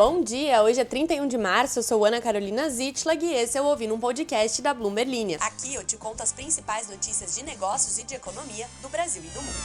Bom dia, hoje é 31 de março, eu sou Ana Carolina Zitlag e esse é o Ouvindo um Podcast da Bloomberg Linhas. Aqui eu te conto as principais notícias de negócios e de economia do Brasil e do mundo.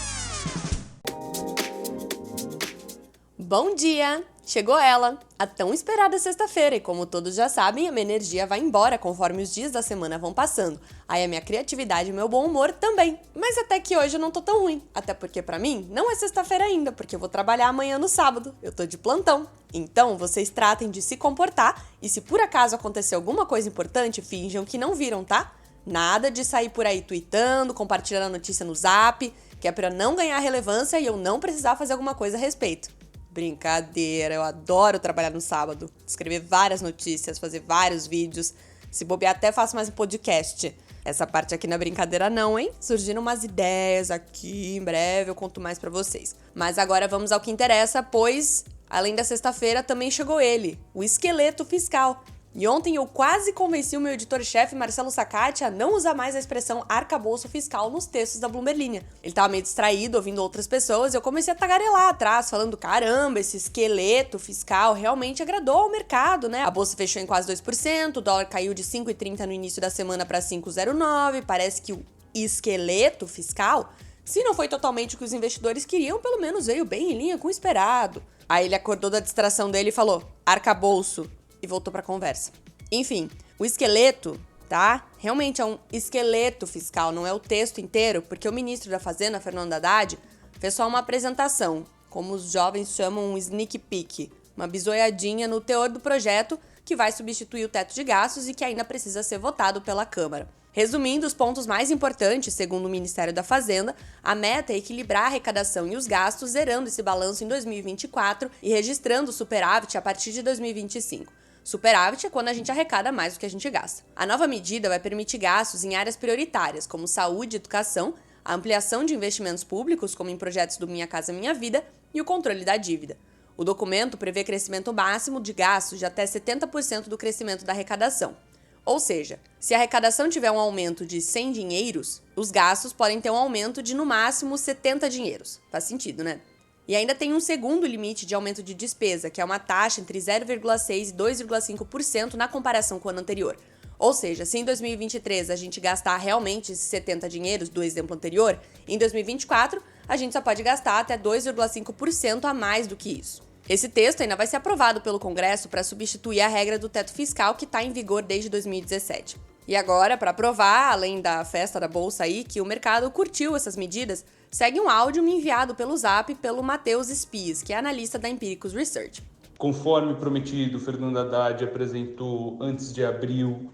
Bom dia! Chegou ela, a tão esperada sexta-feira, e como todos já sabem, a minha energia vai embora conforme os dias da semana vão passando. Aí a minha criatividade e meu bom humor também. Mas até que hoje eu não tô tão ruim, até porque pra mim não é sexta-feira ainda, porque eu vou trabalhar amanhã no sábado, eu tô de plantão. Então vocês tratem de se comportar e se por acaso acontecer alguma coisa importante, finjam que não viram, tá? Nada de sair por aí tweetando, compartilhando a notícia no Zap, que é pra não ganhar relevância e eu não precisar fazer alguma coisa a respeito. Brincadeira, eu adoro trabalhar no sábado, escrever várias notícias, fazer vários vídeos, se bobear até faço mais um podcast. Essa parte aqui não é brincadeira não, hein? Surgiram umas ideias aqui, em breve eu conto mais pra vocês. Mas agora vamos ao que interessa, pois, além da sexta-feira, também chegou ele, o esqueleto fiscal. E ontem eu quase convenci o meu editor-chefe, Marcelo Sacati, a não usar mais a expressão arcabouço fiscal nos textos da Bloomberg Linha. Ele tava meio distraído, ouvindo outras pessoas, e eu comecei a tagarelar atrás, falando, caramba, esse esqueleto fiscal realmente agradou ao mercado, né? A bolsa fechou em quase 2%, o dólar caiu de 5,30 no início da semana para 5,09, parece que o esqueleto fiscal, se não foi totalmente o que os investidores queriam, pelo menos veio bem em linha com o esperado. Aí ele acordou da distração dele e falou, arcabouço, e voltou pra conversa. Enfim, o esqueleto, tá? Realmente é um esqueleto fiscal, não é o texto inteiro, porque o ministro da Fazenda, Fernando Haddad, fez só uma apresentação, como os jovens chamam um sneak peek, uma bisoiadinha no teor do projeto que vai substituir o teto de gastos e que ainda precisa ser votado pela Câmara. Resumindo os pontos mais importantes, segundo o Ministério da Fazenda, a meta é equilibrar a arrecadação e os gastos, zerando esse balanço em 2024 e registrando o superávit a partir de 2025. Superávit é quando a gente arrecada mais do que a gente gasta. A nova medida vai permitir gastos em áreas prioritárias, como saúde e educação, a ampliação de investimentos públicos, como em projetos do Minha Casa Minha Vida, e o controle da dívida. O documento prevê crescimento máximo de gastos de até 70% do crescimento da arrecadação. Ou seja, se a arrecadação tiver um aumento de 100 dinheiros, os gastos podem ter um aumento de, no máximo, 70 dinheiros. Faz sentido, né? E ainda tem um segundo limite de aumento de despesa, que é uma taxa entre 0,6% e 2,5% na comparação com o ano anterior. Ou seja, se em 2023 a gente gastar realmente esses 70 dinheiros do exemplo anterior, em 2024 a gente só pode gastar até 2,5% a mais do que isso. Esse texto ainda vai ser aprovado pelo Congresso para substituir a regra do teto fiscal que está em vigor desde 2017. E agora, para provar, além da festa da Bolsa aí, que o mercado curtiu essas medidas, segue um áudio me enviado pelo Zap pelo Matheus Spies, que é analista da Empiricus Research. Conforme prometido, Fernando Haddad apresentou antes de abril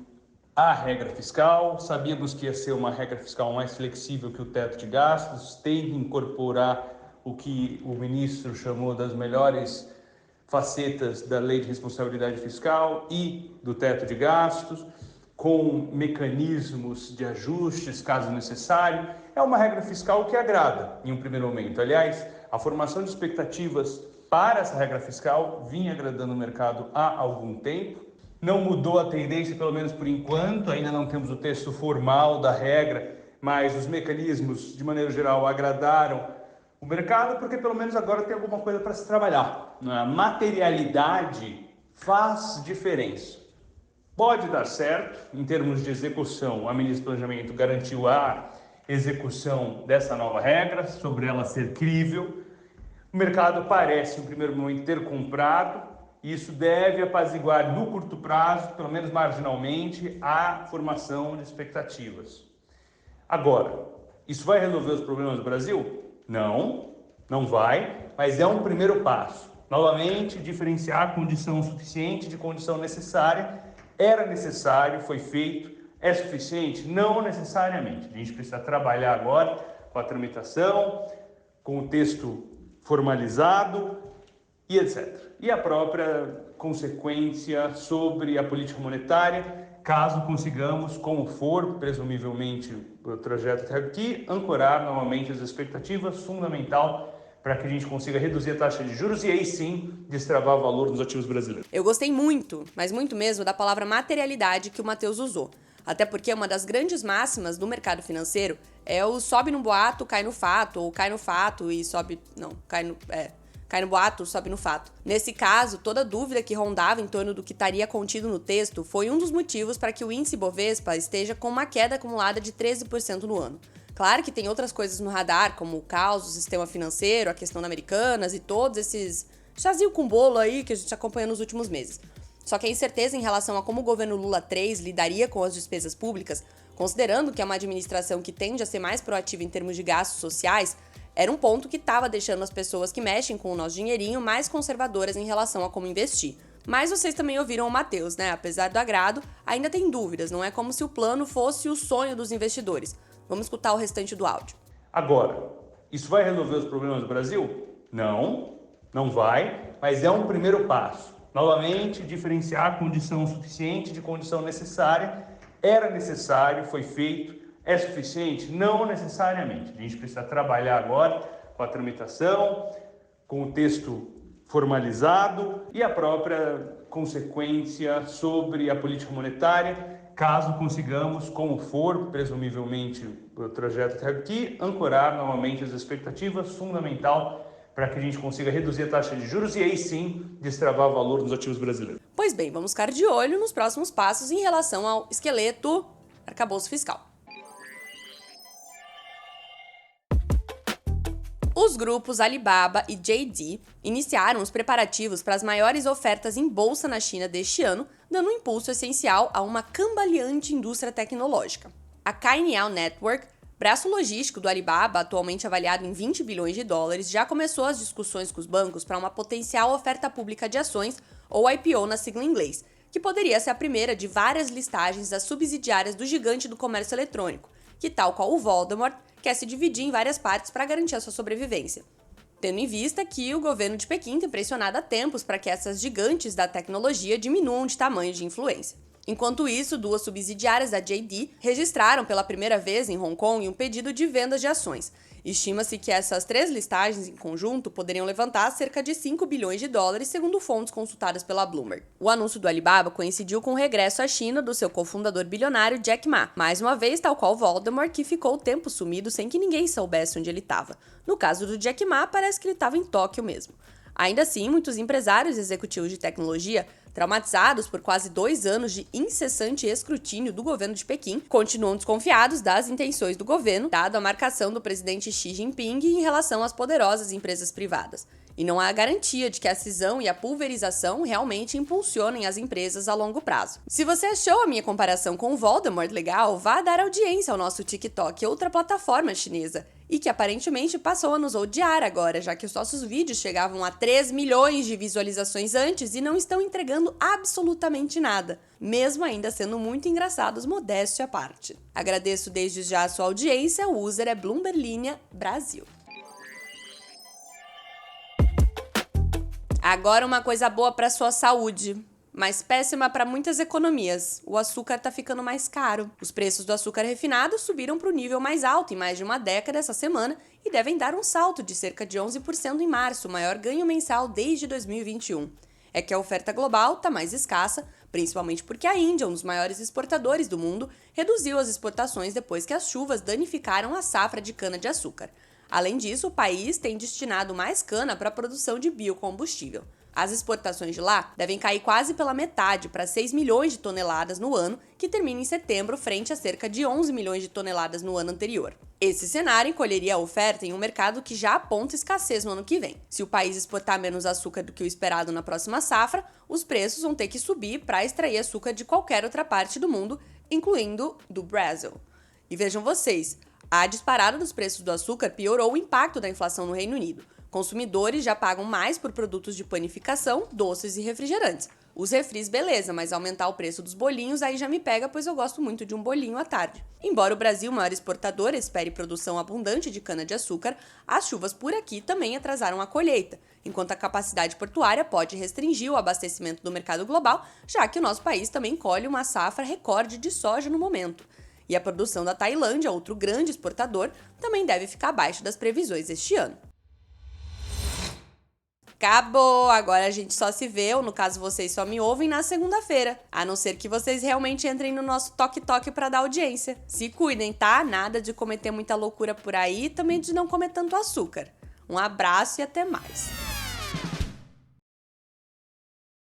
a regra fiscal. Sabíamos que ia ser uma regra fiscal mais flexível que o teto de gastos, tem que incorporar o que o ministro chamou das melhores facetas da Lei de Responsabilidade Fiscal e do teto de gastos, com mecanismos de ajustes, caso necessário. É uma regra fiscal que agrada em um primeiro momento. Aliás, a formação de expectativas para essa regra fiscal vinha agradando o mercado há algum tempo. Não mudou a tendência, pelo menos por enquanto, ainda não temos o texto formal da regra, mas os mecanismos, de maneira geral, agradaram o mercado, porque pelo menos agora tem alguma coisa para se trabalhar. A materialidade faz diferença. Pode dar certo, em termos de execução, a ministra do Planejamento garantiu a execução dessa nova regra, sobre ela ser crível. O mercado parece, em primeiro momento, ter comprado, e isso deve apaziguar no curto prazo, pelo menos marginalmente, a formação de expectativas. Agora, isso vai resolver os problemas do Brasil? Não vai, mas é um primeiro passo. Novamente, diferenciar condição suficiente de condição necessária. Era necessário, foi feito. É suficiente? Não necessariamente. A gente precisa trabalhar agora com a tramitação, com o texto formalizado e etc. E a própria consequência sobre a política monetária, caso consigamos, como for, presumivelmente, o trajeto até aqui, ancorar novamente as expectativas, fundamental para que a gente consiga reduzir a taxa de juros e aí sim destravar o valor dos ativos brasileiros. Eu gostei muito, mas muito mesmo, da palavra materialidade que o Matheus usou. Até porque uma das grandes máximas do mercado financeiro é o sobe no boato, cai no fato, ou cai no fato e sobe... Não, cai Cai no boato, sobe no fato. Nesse caso, toda dúvida que rondava em torno do que estaria contido no texto foi um dos motivos para que o índice Bovespa esteja com uma queda acumulada de 13% no ano. Claro que tem outras coisas no radar, como o caos do sistema financeiro, a questão da Americanas e todos esses chazinho com bolo aí que a gente acompanha nos últimos meses. Só que a incerteza em relação a como o governo Lula III lidaria com as despesas públicas, considerando que é uma administração que tende a ser mais proativa em termos de gastos sociais, era um ponto que estava deixando as pessoas que mexem com o nosso dinheirinho mais conservadoras em relação a como investir. Mas vocês também ouviram o Matheus, né? Apesar do agrado, ainda tem dúvidas, não é como se o plano fosse o sonho dos investidores. Vamos escutar o restante do áudio. Agora, isso vai resolver os problemas do Brasil? Não vai, mas é um primeiro passo. Novamente, diferenciar a condição suficiente de condição necessária. Era necessário, foi feito. É suficiente? Não necessariamente. A gente precisa trabalhar agora com a tramitação, com o texto formalizado e a própria consequência sobre a política monetária, caso consigamos, como for, presumivelmente, o trajeto até aqui, ancorar novamente as expectativas, fundamental para que a gente consiga reduzir a taxa de juros e aí sim destravar o valor dos ativos brasileiros. Pois bem, vamos ficar de olho nos próximos passos em relação ao esqueleto arcabouço fiscal. Os grupos Alibaba e JD iniciaram os preparativos para as maiores ofertas em bolsa na China deste ano, dando um impulso essencial a uma cambaleante indústria tecnológica. A Cainiao Network, braço logístico do Alibaba, atualmente avaliado em 20 bilhões de dólares, já começou as discussões com os bancos para uma potencial oferta pública de ações, ou IPO na sigla em inglês, que poderia ser a primeira de várias listagens das subsidiárias do gigante do comércio eletrônico, que, tal qual o Voldemort, quer se dividir em várias partes para garantir a sua sobrevivência. Tendo em vista que o governo de Pequim tem pressionado há tempos para que essas gigantes da tecnologia diminuam de tamanho de influência. Enquanto isso, duas subsidiárias da JD registraram pela primeira vez em Hong Kong um pedido de venda de ações. Estima-se que essas 3 listagens em conjunto poderiam levantar cerca de 5 bilhões de dólares, segundo fontes consultadas pela Bloomberg. O anúncio do Alibaba coincidiu com o regresso à China do seu cofundador bilionário Jack Ma, mais uma vez tal qual Voldemort, que ficou o tempo sumido sem que ninguém soubesse onde ele estava. No caso do Jack Ma, parece que ele estava em Tóquio mesmo. Ainda assim, muitos empresários e executivos de tecnologia, traumatizados por quase 2 anos de incessante escrutínio do governo de Pequim, continuam desconfiados das intenções do governo, dado a marcação do presidente Xi Jinping em relação às poderosas empresas privadas. E não há garantia de que a cisão e a pulverização realmente impulsionem as empresas a longo prazo. Se você achou a minha comparação com o Voldemort legal, vá dar audiência ao nosso TikTok, outra plataforma chinesa, e que aparentemente passou a nos odiar agora, já que os nossos vídeos chegavam a 3 milhões de visualizações antes e não estão entregando absolutamente nada, mesmo ainda sendo muito engraçados, modéstia à parte. Agradeço desde já a sua audiência, o user é Bloomberlinia Brasil. Agora uma coisa boa para sua saúde, mas péssima para muitas economias. O açúcar está ficando mais caro. Os preços do açúcar refinado subiram para o nível mais alto em mais de uma década essa semana e devem dar um salto de cerca de 11% em março, o maior ganho mensal desde 2021. É que a oferta global está mais escassa, principalmente porque a Índia, um dos maiores exportadores do mundo, reduziu as exportações depois que as chuvas danificaram a safra de cana-de-açúcar. Além disso, o país tem destinado mais cana para a produção de biocombustível. As exportações de lá devem cair quase pela metade, para 6 milhões de toneladas no ano, que termina em setembro, frente a cerca de 11 milhões de toneladas no ano anterior. Esse cenário encolheria a oferta em um mercado que já aponta escassez no ano que vem. Se o país exportar menos açúcar do que o esperado na próxima safra, os preços vão ter que subir para extrair açúcar de qualquer outra parte do mundo, incluindo do Brasil. E vejam vocês, a disparada dos preços do açúcar piorou o impacto da inflação no Reino Unido. Consumidores já pagam mais por produtos de panificação, doces e refrigerantes. Os refris, beleza, mas aumentar o preço dos bolinhos aí já me pega, pois eu gosto muito de um bolinho à tarde. Embora o Brasil, maior exportador, espere produção abundante de cana-de-açúcar, as chuvas por aqui também atrasaram a colheita, enquanto a capacidade portuária pode restringir o abastecimento do mercado global, já que o nosso país também colhe uma safra recorde de soja no momento. E a produção da Tailândia, outro grande exportador, também deve ficar abaixo das previsões este ano. Acabou! Agora a gente só se vê, ou no caso vocês só me ouvem, na segunda-feira. A não ser que vocês realmente entrem no nosso toque-toque para dar audiência. Se cuidem, tá? Nada de cometer muita loucura por aí e também de não comer tanto açúcar. Um abraço e até mais!